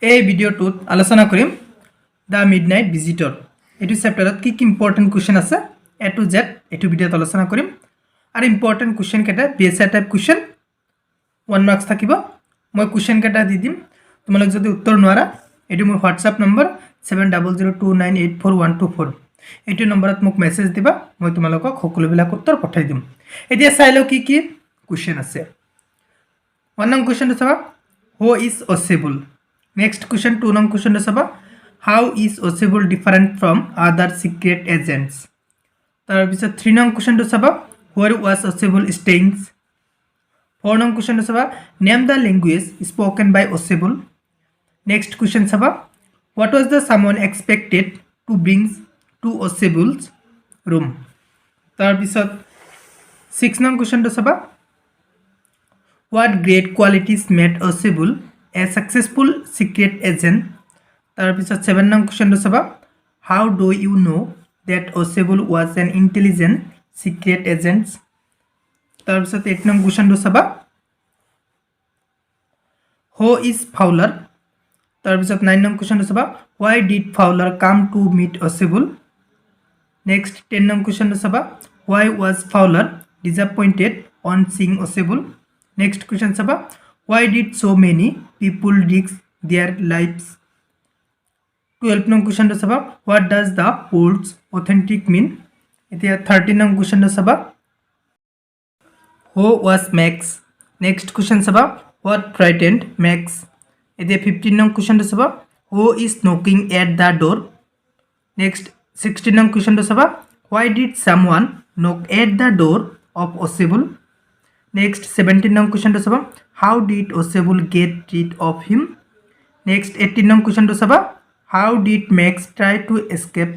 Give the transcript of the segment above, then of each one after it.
এই ভিডিওটোত আলোচনা কৰিম দ্য মিডনাইট ভিজিটৰ এটো চেপ্টাৰত কি কি ইম্পৰ্টেন্ট কোৱেশ্চন আছে এ টু জেড এটো ভিডিওত আলোচনা কৰিম আৰু ইম্পৰ্টেন্ট কোৱেশ্চন কেটা বিএসআই টাইপ কোৱেশ্চন 1 মাৰ্কস থাকিব মই কোৱেশ্চন কেটা দি দিম তোমালোক যদি উত্তৰ নোৱাৰা এটো মোৰ WhatsApp নম্বৰ 7002984124 এটো নম্বৰত মোক মেছেজ দিবা মই তোমালোকক সকলোবিলাক উত্তৰ পঠাই দিম এতিয়া চাইলো কি কি কোৱেশ্চন আছে 1 নং কোৱেশ্চনটো চাবা who is অসেবল Next question 2 num question to saba how is Osable different from other secret agents tar bisot 3 num question to saba where was Osable staying 4 num question to saba name the language spoken by Osable next question saba what was the someone expected to bring to Osable's room tar bisot 6 num question to saba what great qualities made Osable a successful secret agent tar pisot 7 num question to saba how do you know that Osable was an intelligent secret agent tar pisot 8 num question to saba who is Fowler tar pisot 9 num question to saba why did Fowler come to meet Osable next 10 num question to saba why was Fowler disappointed on seeing Osable next question saba why did so many people risk their lives 12 num question to saba what does the words authentic mean etia 13 num question to saba who was Max next question saba what frightened Max etia 15 num question to saba who is knocking at the door next 16 num question to saba why did someone knock at the door of Osable next 17 num question to saba how did Osable get rid of him next 18 num question to saba how did Max try to escape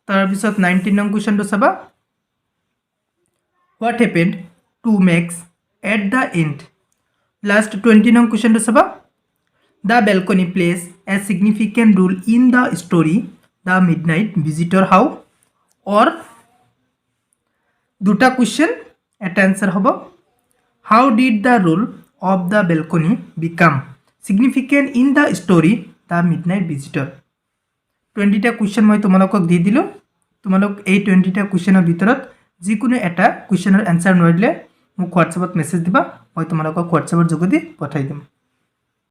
tar bisot 19 num question to saba what happened to Max at the end last 20 num question to saba the balcony plays a significant role in the story The Midnight Visitor how or দুটা question এটা answer hobo how did the role of the balcony become significant in the story The Midnight Visitor 20 টা question মই তোমালোকক দি দিলো তোমালোক এই 20 টা questionৰ ভিতৰত যিকোনো এটা questionৰ answer নোৱাৰিলে মোক WhatsAppত মেছেজ দিবা মই তোমালোকক WhatsAppৰ যোগেদি পঠাই দিম